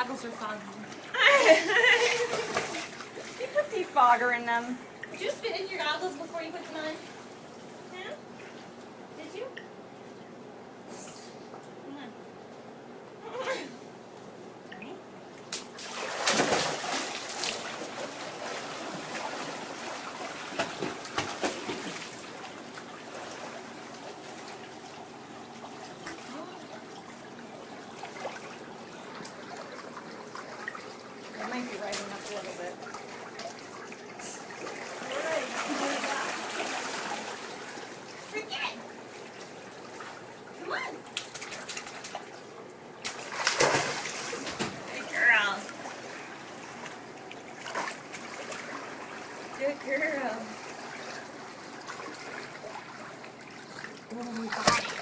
goggles are foggy. You put defogger in them. Did you spit in your goggles before you put them on? Huh? Did you? Come on. It might be rising up a little bit. Forget it. Come on. Good girl. Good girl. Oh, we got it.